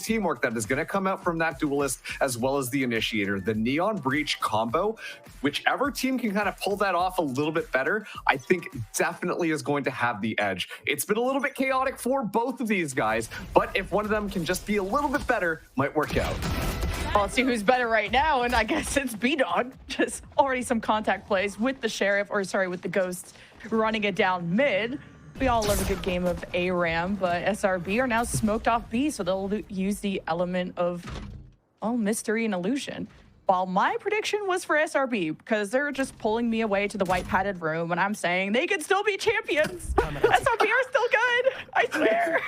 teamwork that is going to come out from that duelist as well as the initiator. The Neon Breach combo, whichever team can kind of pull that off a little bit better, I think definitely is going to have the edge. It's been a little bit chaotic for both of these guys, but if one of them can just be a little bit better, might work out. Well, let's see who's better right now, and I guess it's B-Dog. Just already some contact plays with the Sheriff, or sorry, with the Ghosts running it down mid. We all love a good game of ARAM, but SRB are now smoked off B, so they'll use the element of, well, mystery and illusion. While my prediction was for SRB, because they're just pulling me away to the white padded room, and I'm saying they could still be champions. SRB are still good, I swear.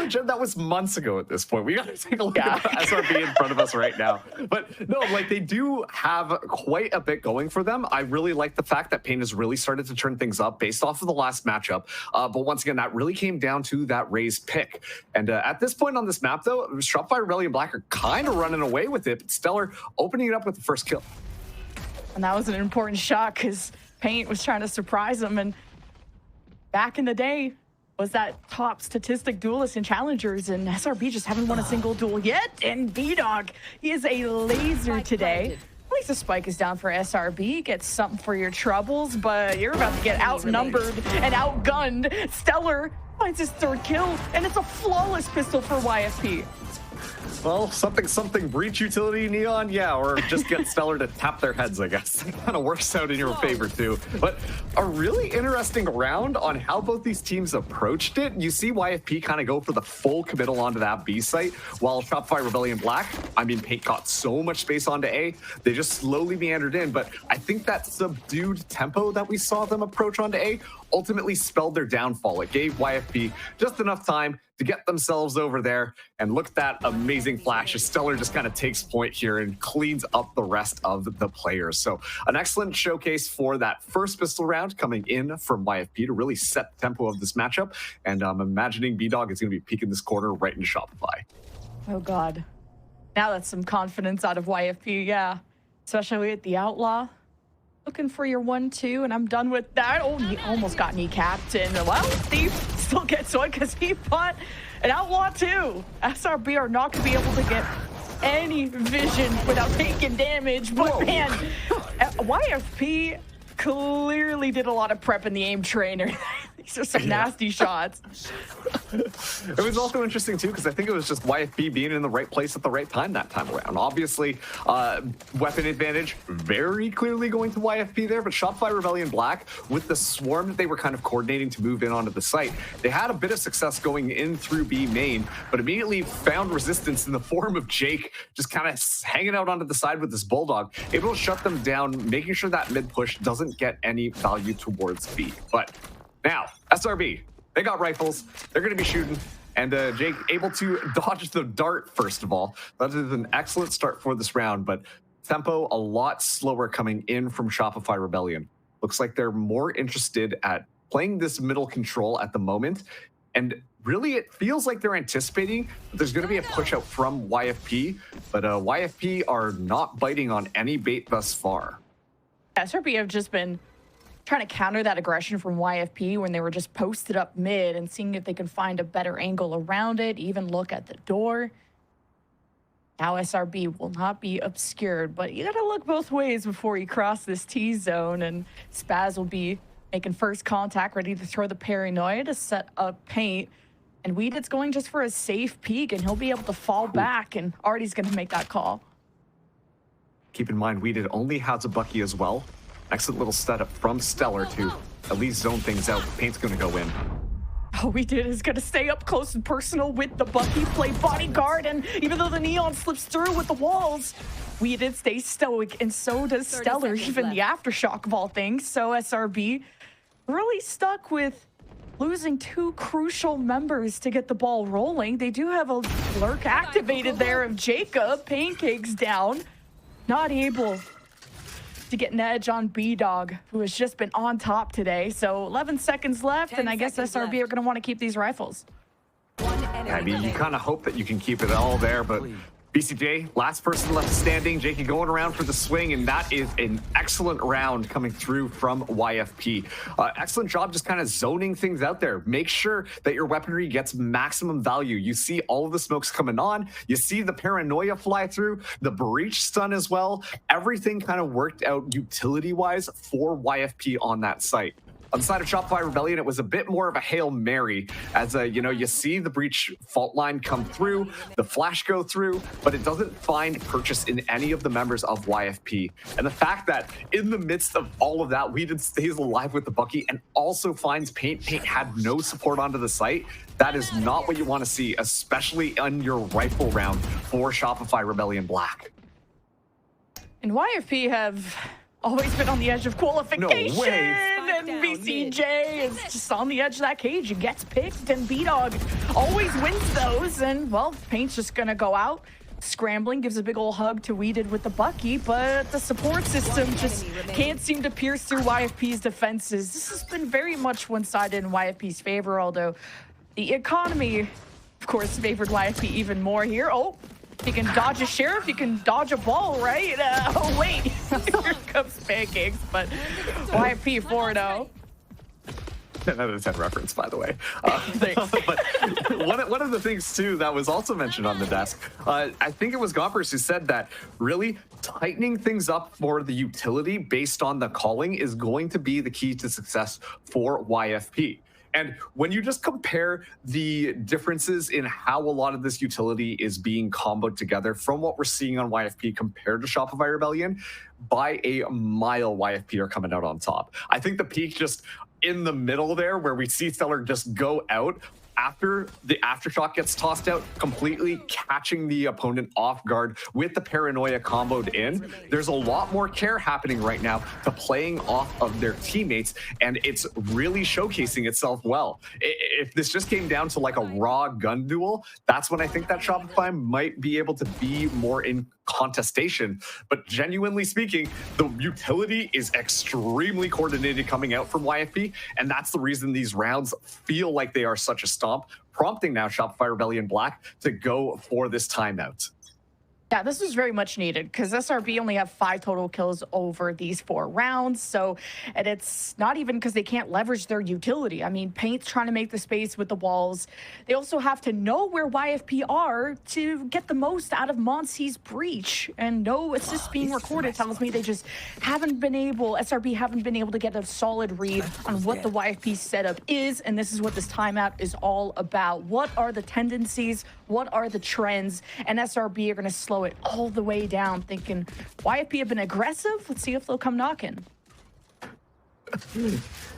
Jen, that was months ago at this point. We got to take a look at SRB in front of us right now. But no, like they do have quite a bit going for them. I really like the fact that Pain has really started to turn things up based off of the last matchup. But once again, that really came down to that Raze pick. And at this point on this map, though, Shopify, Rebellion, Black are kind of running away with it. But Stellar opening it up with the first kill. And that was an important shot because Paint was trying to surprise him. And back in the day, was that top statistic duelist in Challengers, and SRB just haven't won a single duel yet. And B-Dog, he is a laser today. At least the spike is down for SRB. Get something for your troubles, but you're about to get outnumbered and outgunned. Stellar finds his third kill, and it's a flawless pistol for YFP. Well, something breach utility, Neon, yeah, or just get Stellar to tap their heads, I guess. That kind of works out in your favor, too. But a really interesting round on how both these teams approached it. You see YFP kind of go for the full committal onto that B site, while Shopify, Rebellion, Black, I mean, Paint got so much space onto A, they just slowly meandered in. But I think that subdued tempo that we saw them approach onto A ultimately spelled their downfall. It gave YFP just enough time to get themselves over there, and look at that amazing flash as Stellar just kind of takes point here and cleans up the rest of the players. So an excellent showcase for that first pistol round coming in from YFP to really set the tempo of this matchup, and I'm imagining B-Dog is going to be peeking this corner right into Shopify. Oh god, now that's some confidence out of YFP, yeah, especially with the Outlaw. Looking for your 1-2, and I'm done with that. Oh, he almost got kneecapped, and well, Steve still gets one because he fought an Outlaw too. SRB are not going to be able to get any vision without taking damage, but man, YFP clearly did a lot of prep in the aim trainer. These are some nasty shots. It was also interesting too, because I think it was just YFP being in the right place at the right time that time around. Obviously, weapon advantage very clearly going to YFP there, but Shopify, Rebellion, Black, with the swarm that they were kind of coordinating to move in onto the site, they had a bit of success going in through B main, but immediately found resistance in the form of Jake just kind of hanging out onto the side with this Bulldog, able to shut them down, making sure that mid push doesn't get any value towards B. But now, SRB, they got rifles, they're going to be shooting, and Jake able to dodge the dart, first of all. That is an excellent start for this round, but tempo a lot slower coming in from Shopify Rebellion. Looks like they're more interested at playing this middle control at the moment, and really it feels like they're anticipating that there's going to be a push out from YFP, but YFP are not biting on any bait thus far. SRB have just been trying to counter that aggression from YFP when they were just posted up mid and seeing if they can find a better angle around it, even look at the door. Now SRB will not be obscured, but you gotta look both ways before you cross this T-zone, and Spaz will be making first contact, ready to throw the paranoia to set up Paint. And Weedit's going just for a safe peek, and he'll be able to fall back, and Artie's gonna make that call. Keep in mind, Weedit only has a Bucky as well. Excellent little setup from Stellar to at least zone things out. Paint's going to go in. All we did is going to stay up close and personal with the Bucky, play bodyguard, and even though the Neon slips through with the walls, we did stay stoic, and so does Stellar, even the aftershock of all things. So SRB really stuck with losing two crucial members to get the ball rolling. They do have a lurk activated there of Jacob. Pancakes down, not able to get an edge on B-Dog, who has just been on top today. So 11 seconds left, and I guess SRB are going to want to keep these rifles. I mean, you kind of hope that you can keep it all there, but BCJ, last person left standing. Jakey going around for the swing, and that is an excellent round coming through from YFP. Excellent job just kind of zoning things out there. Make sure that your weaponry gets maximum value. You see all of the smokes coming on. You see the paranoia fly through, the breach stun as well. Everything kind of worked out utility-wise for YFP on that site. On the side of Shopify Rebellion, it was a bit more of a Hail Mary as, you see the breach fault line come through, the flash go through, but it doesn't find purchase in any of the members of YFP. And the fact that in the midst of all of that, Weeded stays alive with the Bucky and also finds Paint. Paint had no support onto the site. That is not what you want to see, especially on your rifle round for Shopify Rebellion Black. And YFP have always been on the edge of qualification. No way. And BCJ is just on the edge of that cage and gets picked, and B-Dog always wins those. And, well, Paint's just going to go out. Scrambling, gives a big old hug to Weeded with the Bucky, but the support system just can't seem to pierce through YFP's defenses. This has been very much one-sided in YFP's favor, although the economy, of course, favored YFP even more here. Oh, you can dodge a sheriff, you can dodge a ball, right? Oh, wait. Here comes Pancakes, but YFP 4-0. Another 10 reference, by the way. But one of the things, too, that was also mentioned on the desk, I think it was Gompers who said that really tightening things up for the utility based on the calling is going to be the key to success for YFP. And when you just compare the differences in how a lot of this utility is being comboed together from what we're seeing on YFP compared to Shopify Rebellion, by a mile, YFP are coming out on top. I think the peak just in the middle there where we see Stellar just go out after the aftershock gets tossed out, completely catching the opponent off guard with the paranoia comboed in. There's a lot more care happening right now to playing off of their teammates, and it's really showcasing itself well. If this just came down to like a raw gun duel, that's when I think that Shopify might be able to be more in contestation. But genuinely speaking, the utility is extremely coordinated coming out from YFP, and that's the reason these rounds feel like they are such a stomp, prompting now Shopify Rebellion Black to go for this timeout. Yeah, this was very much needed because SRB only have 5 total kills over these 4 rounds. So, and it's not even because they can't leverage their utility. I mean, Paint's trying to make the space with the walls. They also have to know where YFP are to get the most out of Monsi's breach. And no assists being recorded tells me they just haven't been able, SRB haven't been able to get a solid read on what the YFP setup is. And this is what this timeout is all about. What are the tendencies? What are the trends? And SRB are going to slow it all the way down, thinking YFP have been aggressive. Let's see if they'll come knocking.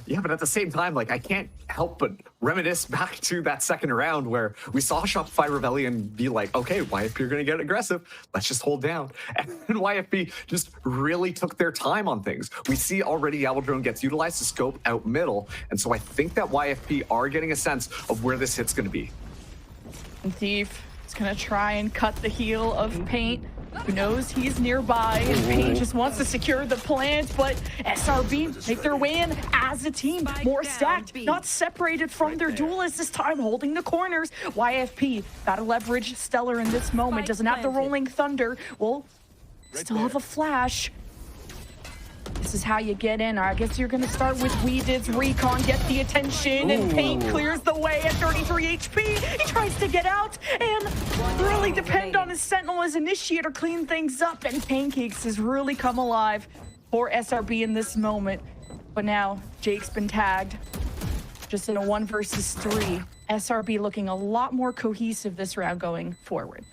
Yeah, but at the same time, like, I can't help but reminisce back to that second round where we saw Shopify Rebellion be like, okay, YFP are going to get aggressive. Let's just hold down. And YFP just really took their time on things. We see already Owl Drone gets utilized to scope out middle. And so I think that YFP are getting a sense of where this hit's going to be. And Thief is going to try and cut the heel of Paint, who knows he's nearby, and Paint just wants to secure the plant, but SRB make their way in as a team, more stacked, not separated from their duelists this time, holding the corners. YFP got to leverage Stellar in this moment, doesn't have the Rolling Thunder, will still have a flash. This is how you get in. I guess you're going to start with Weeded's recon, get the attention, and Paint clears the way at 33 HP. He tries to get out and really depend on his Sentinel as initiator, clean things up, and Pancakes has really come alive for SRB in this moment. But now Jake's been tagged just in a 1 versus 3. SRB looking a lot more cohesive this round going forward.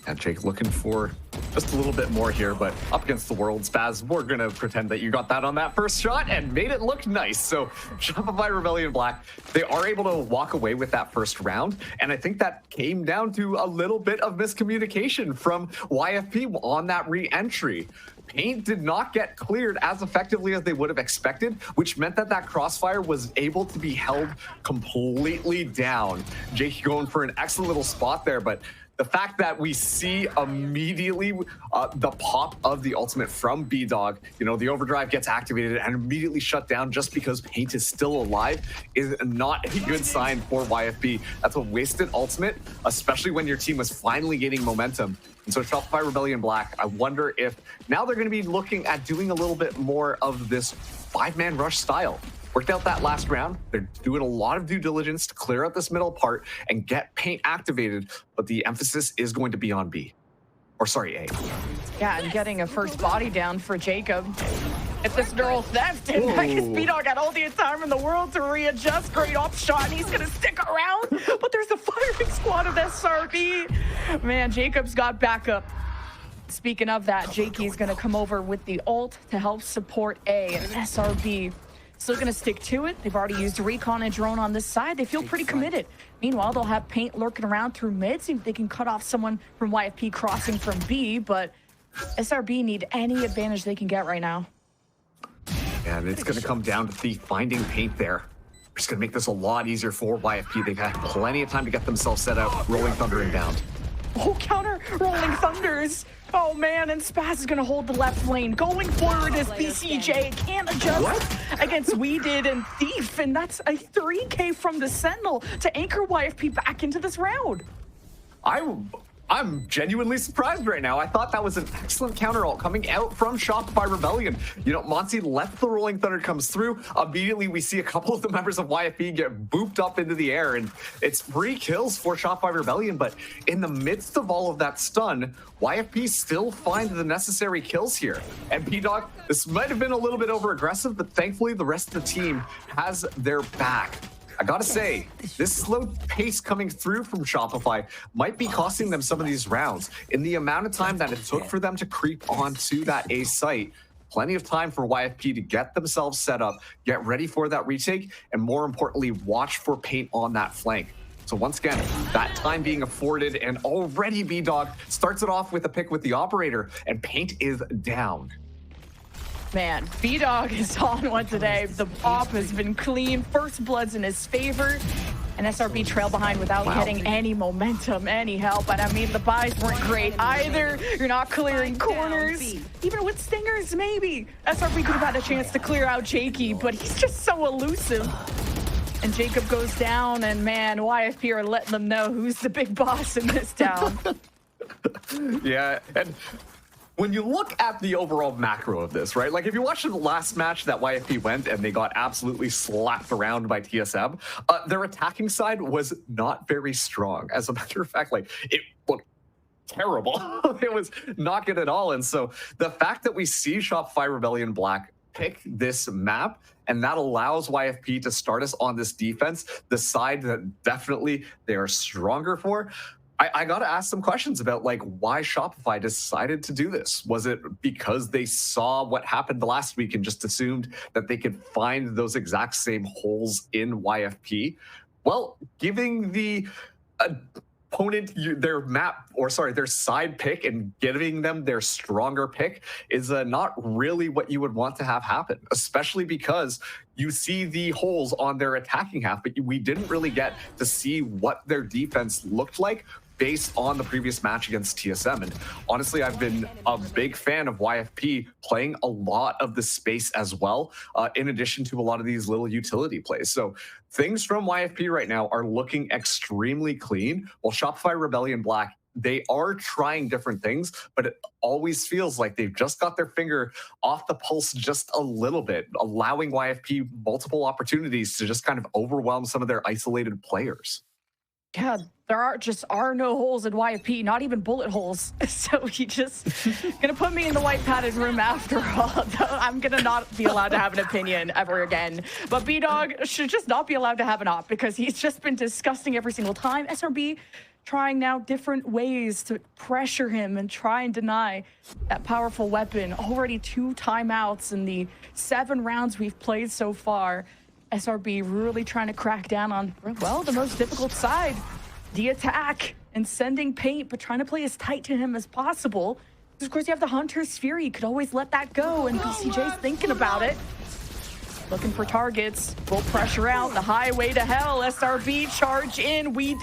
And Jake looking for just a little bit more here, but up against the world, Spaz, we're going to pretend that you got that on that first shot and made it look nice. So Shopify Rebellion Black, they are able to walk away with that first round. And I think that came down to a little bit of miscommunication from YFP on that re-entry. Paint did not get cleared as effectively as they would have expected, which meant that that crossfire was able to be held completely down. Jake going for an excellent little spot there, but the fact that we see immediately the pop of the ultimate from B-Dog, you know, the overdrive gets activated and immediately shut down just because Paint is still alive is not a good sign for YFP. That's a wasted ultimate, especially when your team was finally gaining momentum. And so Shopify Rebellion Black, I wonder if now they're going to be looking at doing a little bit more of this 5-man rush style. Worked out that last round. They're doing a lot of due diligence to clear out this middle part and get Paint activated, but the emphasis is going to be on B. Or sorry, A. Yeah, and getting a first body down for Jacob. If this neural theft, and I guess B-Dog had all the time in the world to readjust. Great op shot, and he's gonna stick around. But there's a firing squad of SRB. Man, Jacob's got backup. Speaking of that, Jakey's gonna come over with the ult to help support A, and SRB still gonna stick to it. They've already used recon and drone on this side. They feel pretty committed. Meanwhile, they'll have Paint lurking around through mid, see if they can cut off someone from YFP crossing from B, but SRB need any advantage they can get right now. And it's going to come down to Thief finding Paint there. It's going to make this a lot easier for YFP. They've had plenty of time to get themselves set up. Rolling Thunder inbound. Oh, counter Rolling Thunders. Oh, man, and Spaz is going to hold the left lane. Going forward is BCJ. Can't adjust against We Did and Thief, and that's a 3K from the Sentinel to anchor YFP back into this round. I'm genuinely surprised right now. I thought that was an excellent counter ult coming out from Shopify Rebellion. You know, Monty left the Rolling Thunder comes through. Immediately, we see a couple of the members of YFP get booped up into the air, and it's 3 kills for Shopify Rebellion. But in the midst of all of that stun, YFP still find the necessary kills here. And B-Dog, this might have been a little bit over-aggressive, but thankfully the rest of the team has their back. I gotta say, this slow pace coming through from Shopify might be costing them some of these rounds. In the amount of time that it took for them to creep onto that A site, plenty of time for YFP to get themselves set up, get ready for that retake, and more importantly, watch for Paint on that flank. So once again, that time being afforded, and already B-Dog starts it off with a pick with the operator, and Paint is down. Man, B-Dog is on one today. The op has been clean. First blood's in his favor. And SRB trail behind without getting any momentum, any help. And I mean, the buys weren't great either. You're not clearing corners. Even with stingers, maybe. SRB could have had a chance to clear out Jakey, but he's just so elusive. And Jacob goes down, and man, YFP are letting them know who's the big boss in this town. Yeah, and when you look at the overall macro of this, right? Like if you watched the last match that YFP went and they got absolutely slapped around by TSM, their attacking side was not very strong. As a matter of fact, like it looked terrible. It was not good at all. And so the fact that we see Shopify Rebellion Black pick this map, and that allows YFP to start us on this defense, the side that definitely they are stronger for. I got to ask some questions about like why Shopify decided to do this. Was it because they saw what happened last week and just assumed that they could find those exact same holes in YFP? Well, giving the opponent their map, or sorry, their side pick and giving them their stronger pick is not really what you would want to have happen, especially because you see the holes on their attacking half, but we didn't really get to see what their defense looked like based on the previous match against TSM. And honestly, I've been a big fan of YFP playing a lot of the space as well, in addition to a lot of these little utility plays. So things from YFP right now are looking extremely clean, while Shopify Rebellion Black, they are trying different things, but it always feels like they've just got their finger off the pulse just a little bit, allowing YFP multiple opportunities to just kind of overwhelm some of their isolated players. Yeah, there are no holes in YFP, not even bullet holes. So he just gonna put me in the white padded room after all. I'm gonna not be allowed to have an opinion ever again. But B-Dog should just not be allowed to have an op because he's just been disgusting every single time. SRB trying now different ways to pressure him and try and deny that powerful weapon. Already 2 timeouts in the 7 rounds we've played so far. SRB really trying to crack down on, well, the most difficult side, the attack, and sending Paint, but trying to play as tight to him as possible. Of course, you have the Hunter's Fury. You could always let that go, and BCJ's thinking about it. Looking for targets. Will pressure out. The highway to hell. SRB charge in. We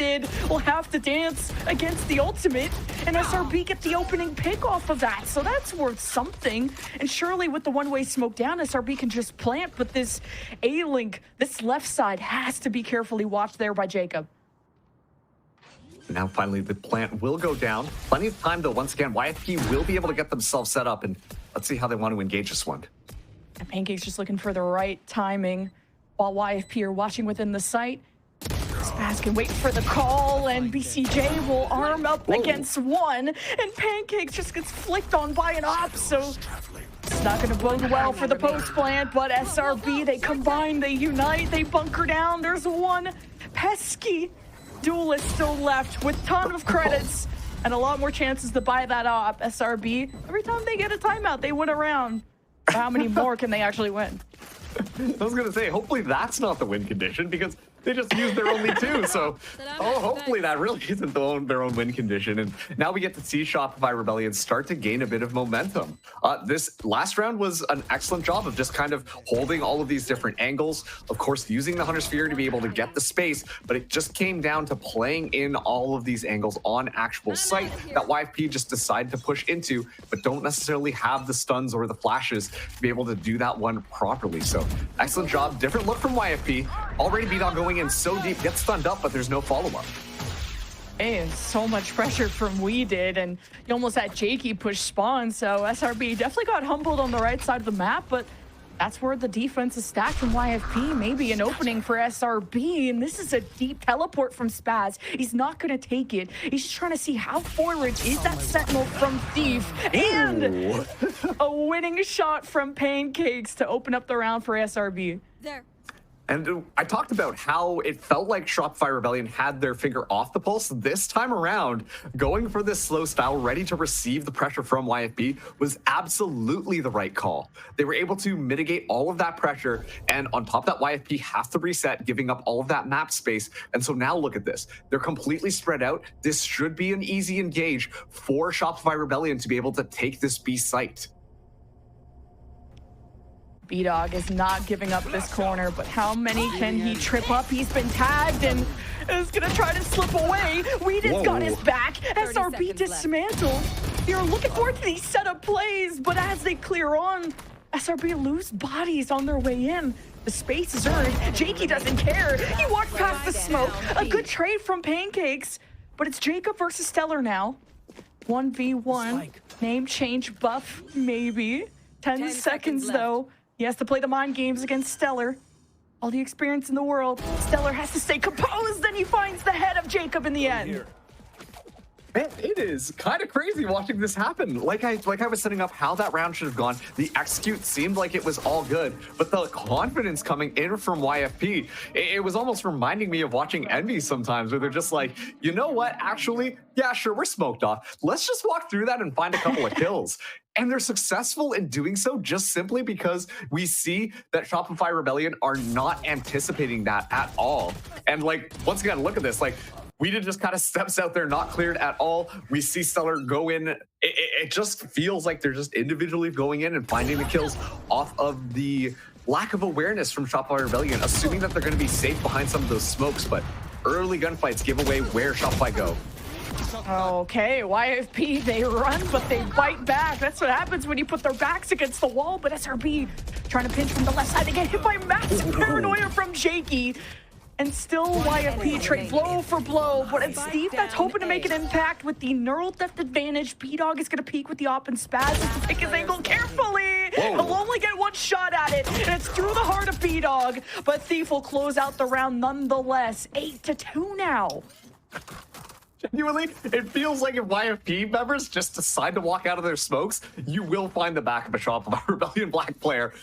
will have to dance against the ultimate, and SRB get the opening pick off of that. So that's worth something. And surely with the one-way smoke down, SRB can just plant. But this A-Link, this left side, has to be carefully watched there by Jacob. Now finally the plant will go down. Plenty of time though. Once again, YFP will be able to get themselves set up, and let's see how they want to engage this one. And Pancake's just looking for the right timing while YFP are watching within the site. Spaz can wait for the call, and BCJ will arm up against one, and Pancakes just gets flicked on by an op, so it's not going to bode well for the post plant. But SRB, they combine, they unite, they bunker down. There's one pesky duelist still left with ton of credits and a lot more chances to buy that op. SRB, every time they get a timeout, they win a round. How many more can they actually win? I was gonna say, hopefully that's not the win condition, because they just used their only two. So, hopefully that really isn't their own win condition. And now we get to see Shopify Rebellion start to gain a bit of momentum. This last round was an excellent job of just kind of holding all of these different angles. Of course, using the Hunter's Fury to be able to get the space, but it just came down to playing in all of these angles on actual site that YFP just decided to push into, but don't necessarily have the stuns or the flashes to be able to do that one properly. So, excellent job. Different look from YFP. Already B-Dog going in so deep, gets stunned up, but there's no follow-up. And so much pressure from and you almost had Jakey push spawn, so SRB definitely got humbled on the right side of the map, but that's where the defense is stacked from YFP. Maybe an opening for SRB, and this is a deep teleport from Spaz. He's not going to take it. He's trying to see how forward is that Sentinel from Thief, and a winning shot from Pancakes to open up the round for SRB. There. And I talked about how it felt like Shopify Rebellion had their finger off the pulse. This time around, going for this slow style, ready to receive the pressure from YFP, was absolutely the right call. They were able to mitigate all of that pressure, and on top of that, YFP has to reset, giving up all of that map space. And so now look at this. They're completely spread out. This should be an easy engage for Shopify Rebellion to be able to take this B site. B-Dog is not giving up this corner, but how many can he trip up? He's been tagged and is going to try to slip away. Weedon's got his back. SRB dismantled. You're looking forward to these setup plays, but as they clear on, SRB lose bodies on their way in. The space is earned. Jakey doesn't care. He walked past the smoke. A good trade from Pancakes, but it's Jacob versus Stellar now. 1v1. Name change buff, maybe. 10 seconds though. He has to play the mind games against Stellar. All the experience in the world. Stellar has to stay composed, then he finds the head of Jacob in the end. Man, it is kind of crazy watching this happen. Like I was setting up how that round should have gone. The execute seemed like it was all good, but the confidence coming in from YFP, it was almost reminding me of watching Envy sometimes, where they're just like, you know what, actually, yeah, sure, we're smoked off. Let's just walk through that and find a couple of kills. And they're successful in doing so just simply because we see that Shopify Rebellion are not anticipating that at all. And like, once again, look at this, like, Weedon just kind of steps out there, not cleared at all. We see Stellar go in. It just feels like they're just individually going in and finding the kills off of the lack of awareness from Shopify Rebellion, assuming that they're going to be safe behind some of those smokes. But early gunfights give away where Shopify go. Okay, YFP, they run, but they bite back. That's what happens when you put their backs against the wall. But SRB trying to pinch from the left side. They get hit by massive paranoia from Jakey. And still YFP trade blow for blow, but it's Steve that's hoping to make an impact with the neural theft advantage. B-Dog is going to peek with the op and Spaz to pick his angle carefully. He'll only get one shot at it, and it's through the heart of B-Dog, but Thief will close out the round nonetheless. 8-2 now. Genuinely, it feels like if YFP members just decide to walk out of their smokes, you will find the back of a Shopify Rebellion Black player.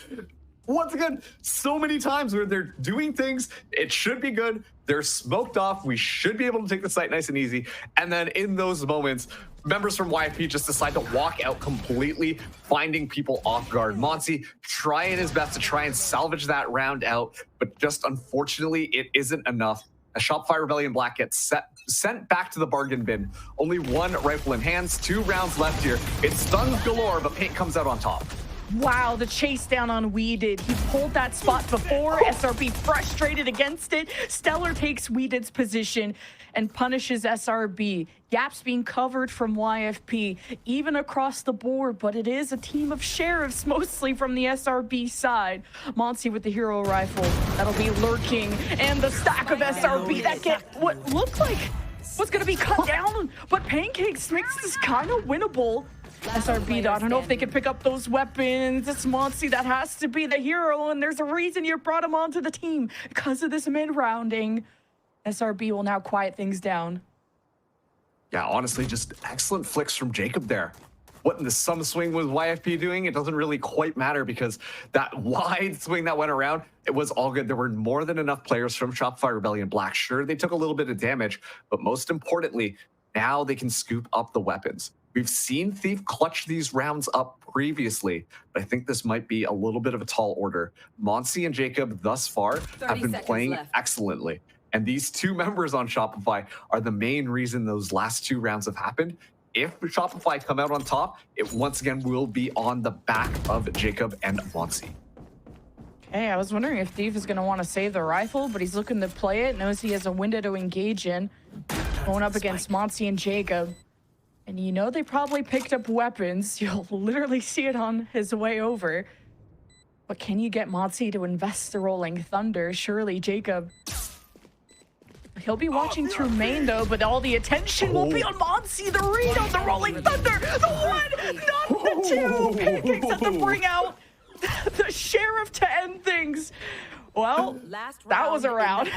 Once again, so many times where they're doing things, it should be good, they're smoked off, we should be able to take the site nice and easy, and then in those moments, members from YFP just decide to walk out completely, finding people off guard. Monty trying his best to try and salvage that round out, but just unfortunately, it isn't enough. As Shopify Rebellion Black gets sent back to the bargain bin. Only one rifle in hands, 2 rounds left here. It stuns galore, but Paint comes out on top. Wow, the chase down on Weeded. He pulled that spot before. SRB frustrated against it. Stellar takes Weeded's position and punishes SRB. Gaps being covered from YFP, even across the board, but it is a team of sheriffs, mostly from the SRB side. Monty with the hero rifle. That'll be lurking. And the stack of SRB that get what looked like was going to be cut down, but Pancakes makes this kind of winnable. SRB, though, I don't know if they can pick up those weapons. It's Monty that has to be the hero, and there's a reason you brought him onto the team, because of this mid-rounding. SRB will now quiet things down. Yeah, honestly, just excellent flicks from Jacob there. What in the sum swing was YFP doing? It doesn't really quite matter because that wide swing that went around, it was all good. There were more than enough players from Shopify Rebellion Black. Sure, they took a little bit of damage, but most importantly, now they can scoop up the weapons. We've seen Thief clutch these rounds up previously, but I think this might be a little bit of a tall order. Monty and Jacob thus far have been playing excellently. And these 2 members on Shopify are the main reason those last 2 rounds have happened. If Shopify come out on top, it once again will be on the back of Jacob and Monty. Okay, I was wondering if Thief is going to want to save the rifle, but he's looking to play it, knows he has a window to engage in. Going up against Monty and Jacob. And you know they probably picked up weapons. You'll literally see it on his way over. But can you get Monty to invest the Rolling Thunder? Surely Jacob. He'll be watching through main, though, but all the attention will be on Monty. The read on the Rolling Thunder. The 1, not the 2. Pancakes have to bring out the sheriff to end things. Well, that was a round.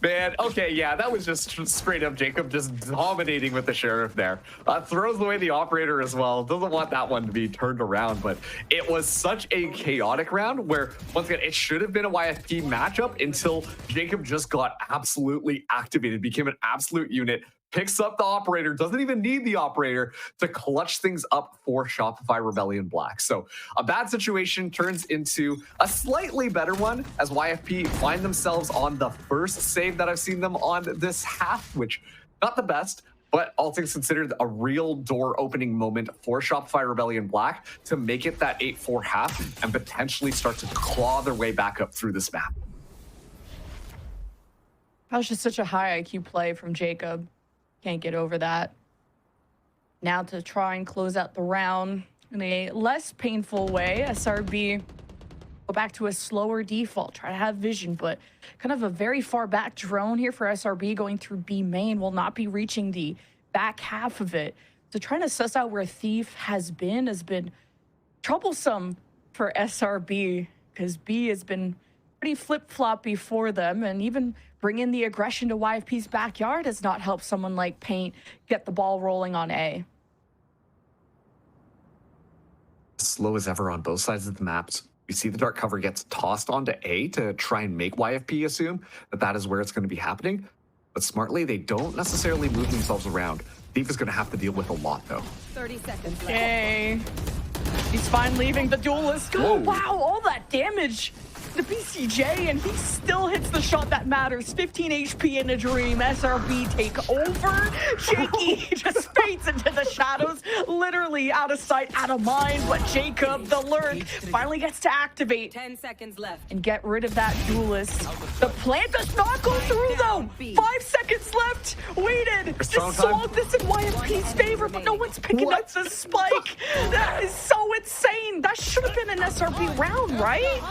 Man, okay, yeah, that was just straight up Jacob just dominating with the sheriff there. Throws away the operator as well. Doesn't want that one to be turned around, but it was such a chaotic round where, once again, it should have been a YFP matchup until Jacob just got absolutely activated, became an absolute unit, picks up the operator, doesn't even need the operator to clutch things up for Shopify Rebellion Black. So a bad situation turns into a slightly better one as YFP find themselves on the first save that I've seen them on this half, which not the best, but all things considered, a real door opening moment for Shopify Rebellion Black to make it that 8-4 half and potentially start to claw their way back up through this map. That was just such a high IQ play from Jacob. Can't get over that. Now to try and close out the round in a less painful way, SRB go back to a slower default, try to have vision, but kind of a very far back drone here for SRB going through B main will not be reaching the back half of it. So trying to suss out where Thief has been troublesome for SRB because B has been pretty flip-floppy for them, and even bringing the aggression to YFP's backyard has not helped someone like Paint get the ball rolling on A. Slow as ever on both sides of the maps. We see the dark cover gets tossed onto A to try and make YFP assume that that is where it's going to be happening. But smartly, they don't necessarily move themselves around. Thief is going to have to deal with a lot, though. 30 seconds left. Okay. He's fine leaving the duelist. Oh, wow, all that damage. The BCJ, and he still hits the shot that matters. 15 HP in a dream. SRB take over. Jakey just fades into the shadows, literally out of sight, out of mind. But Jacob, the lurk, finally gets to activate 10 seconds left and get rid of that duelist. The plant does not go through, though. 5 seconds left. Waited. Just swallowed this in YFP's favor, but no one's picking up the spike. That is so insane. That should have been an SRB round, right?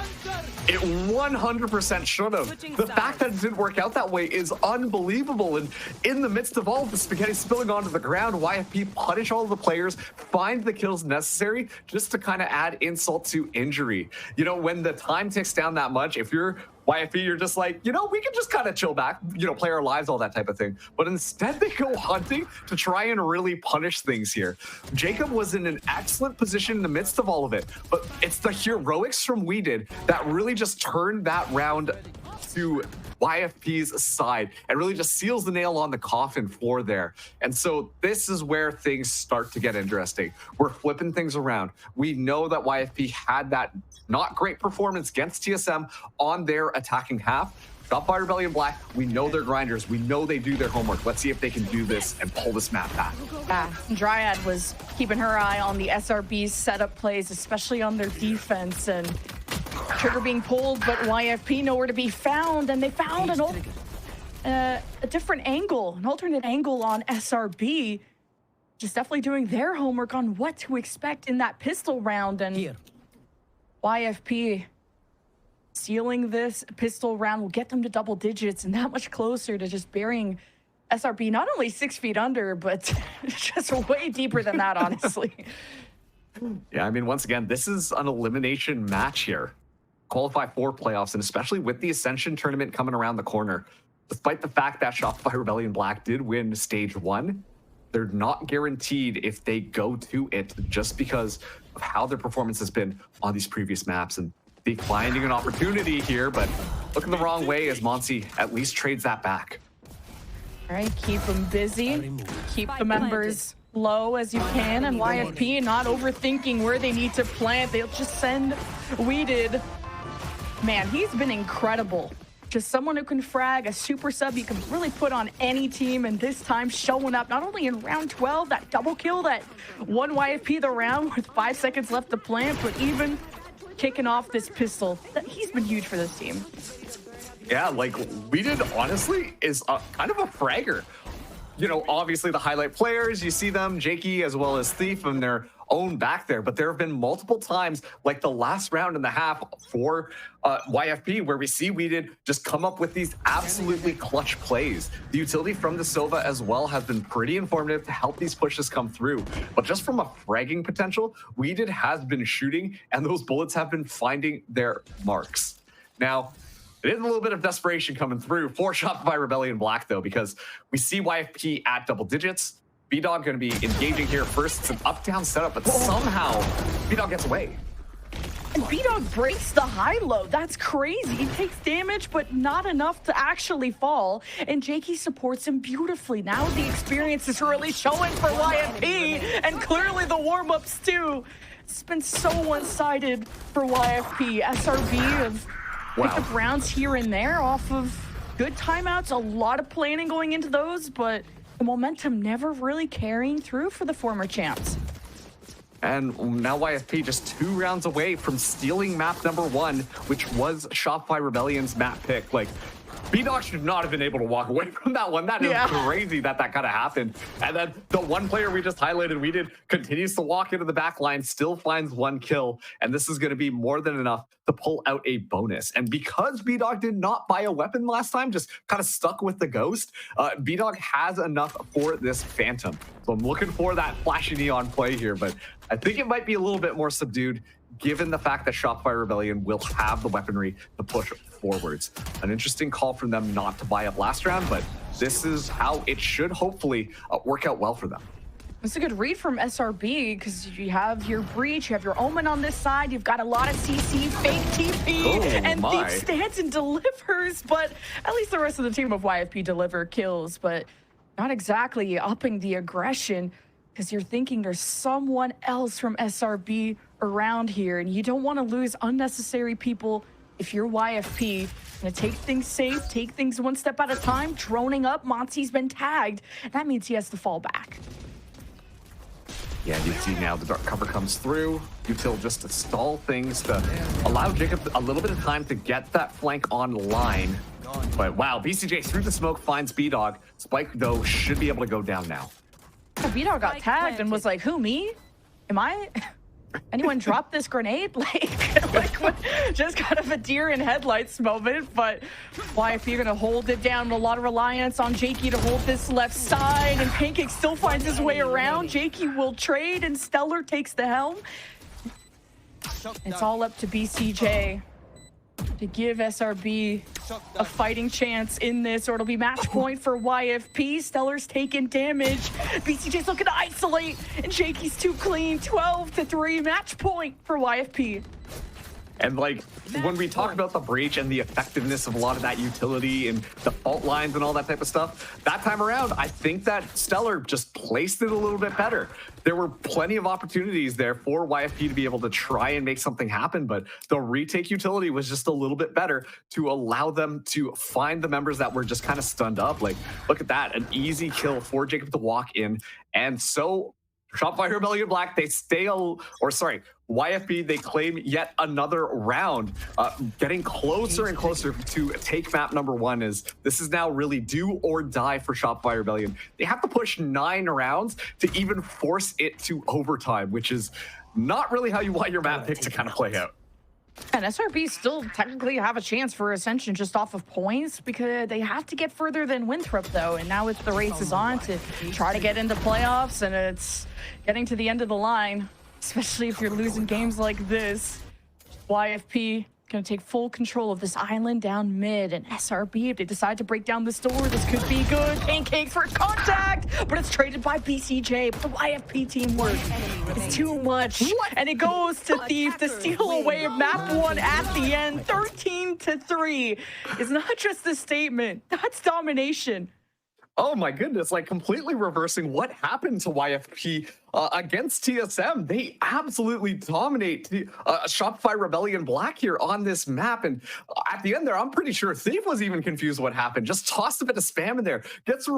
It 100% should have. The fact that it didn't work out that way is unbelievable. And in the midst of all of the spaghetti spilling onto the ground, YFP punish all of the players, find the kills necessary just to kind of add insult to injury. You know, when the time ticks down that much, if you're YFP, you're just like, you know, we can just kind of chill back, you know, play our lives, all that type of thing. But instead, they go hunting to try and really punish things here. Jacob was in an excellent position in the midst of all of it, but it's the heroics from We Did that really just turned that round to YFP's side and really just seals the nail on the coffin for there. And so this is where things start to get interesting. We're flipping things around. We know that YFP had that not great performance against TSM on their attacking half. Shopify Rebellion Black, we know they're grinders. We know they do their homework. Let's see if they can do this and pull this map back. Yeah, Dryad was keeping her eye on the SRB's setup plays, especially on their defense, and trigger being pulled, but YFP nowhere to be found, and they found a different angle, an alternate angle on SRB, just definitely doing their homework on what to expect in that pistol round, and YFP sealing this pistol round will get them to double digits and that much closer to just burying SRB not only 6 feet under, but just way deeper than that, honestly. Yeah, I mean, once again, this is an elimination match here. Qualify for playoffs, and especially with the Ascension tournament coming around the corner. Despite the fact that Shopify Rebellion Black did win stage 1, they're not guaranteed if they go to it just because of how their performance has been on these previous maps. And they finding an opportunity here, but looking the wrong way as Monty at least trades that back. All right, keep them busy, keep the members low as you can, and YFP not overthinking where they need to plant. They'll just send Weeded. Man, he's been incredible. Just someone who can frag, a super sub you can really put on any team, and this time showing up not only in round 12, that double kill, that one YFP the round with 5 seconds left to plant, but even kicking off this pistol. He's been huge for this team. Yeah, like, Weeded honestly is kind of a fragger. You know, obviously the highlight players, you see them, Jakey as well as Thief and their own back there, but there have been multiple times, like the last round and a half for YFP, where we see Weeded just come up with these absolutely clutch plays. The utility from the Sova as well has been pretty informative to help these pushes come through. But just from a fragging potential, Weeded has been shooting, and those bullets have been finding their marks. Now, it is a little bit of desperation coming through for Shopify Rebellion Black, though, because we see YFP at double digits. B-Dog going to be engaging here first. It's an up-down setup, but somehow B-Dog gets away. And B-Dog breaks the high-low. That's crazy. He takes damage, but not enough to actually fall. And Jakey supports him beautifully. Now the experience is really showing for YFP, and clearly the warm-ups too. It's been so one-sided for YFP. SRB have picked up rounds here and there off of good timeouts. A lot of planning going into those, but the momentum never really carrying through for the former champs. And now YFP just 2 rounds away from stealing map number 1, which was Shopify Rebellion's map pick. Like, B-Dog should not have been able to walk away from that one. That is crazy that kind of happened. And then the one player we just highlighted, Weeded, continues to walk into the back line, still finds 1 kill. And this is going to be more than enough to pull out a bonus. And because B-Dog did not buy a weapon last time, just kind of stuck with the Ghost, B-Dog has enough for this Phantom. So I'm looking for that flashy neon play here, but I think it might be a little bit more subdued given the fact that Shopify Rebellion will have the weaponry to push forwards. An interesting call from them not to buy up last round, but this is how it should hopefully work out well for them. It's a good read from SRB because you have your Breach, you have your Omen on this side, you've got a lot of CC, fake TP, and Thief stands and delivers, but at least the rest of the team of YFP deliver kills, but not exactly upping the aggression because you're thinking there's someone else from SRB around here, and you don't want to lose unnecessary people. If you're YFP, gonna take things safe, take things one step at a time, droning up. Monty's been tagged. That means he has to fall back. Yeah, you see now the dark cover comes through. Util just to stall things to allow Jacob a little bit of time to get that flank online. But wow, BCJ through the smoke finds B-Dog. Spike, though, should be able to go down now. B-Dog got tagged and was like, who, me? Am I? Anyone drop this grenade? Like just kind of a deer in headlights moment, but YFP gonna hold it down. A lot of reliance on Jakey to hold this left side, and Pancake still finds his way around. Jakey will trade, and Stellar takes the helm. It's all up to BCJ to give SRB a fighting chance in this, or it'll be match point for YFP. Stellar's taking damage. BCJ's looking to isolate, and Jakey's too clean. 12-3, match point for YFP. And like when we talk about the breach and the effectiveness of a lot of that utility and the fault lines and all that type of stuff, that time around, I think that Stellar just placed it a little bit better. There were plenty of opportunities there for YFP to be able to try and make something happen, but the retake utility was just a little bit better to allow them to find the members that were just kind of stunned up. Like, look at that, an easy kill for Jacob to walk in. And so Shopify Rebellion Black, they stay, YFP, they claim yet another round, getting closer and closer to take map number 1. As this is now really do or die for Shopify Rebellion. They have to push 9 rounds to even force it to overtime, which is not really how you want your map pick to kind of play out. And SRB still technically have a chance for Ascension just off of points because they have to get further than Winthrop, though. And now the race is on to try to get into playoffs, and it's getting to the end of the line, especially if you're losing games like this. YFP going to take full control of this island down mid, and SRB, if they decide to break down this door, this could be good. Pancake for contact, but it's traded by BCJ. But the YFP teamwork is too much. And it goes to Thief to steal away map 1 at the end. 13-3 is not just a statement, that's domination. Oh my goodness, like completely reversing what happened to YFP against TSM. They absolutely dominate Shopify Rebellion Black here on this map. And at the end there, I'm pretty sure Thief was even confused what happened. Just tossed a bit of spam in there. Gets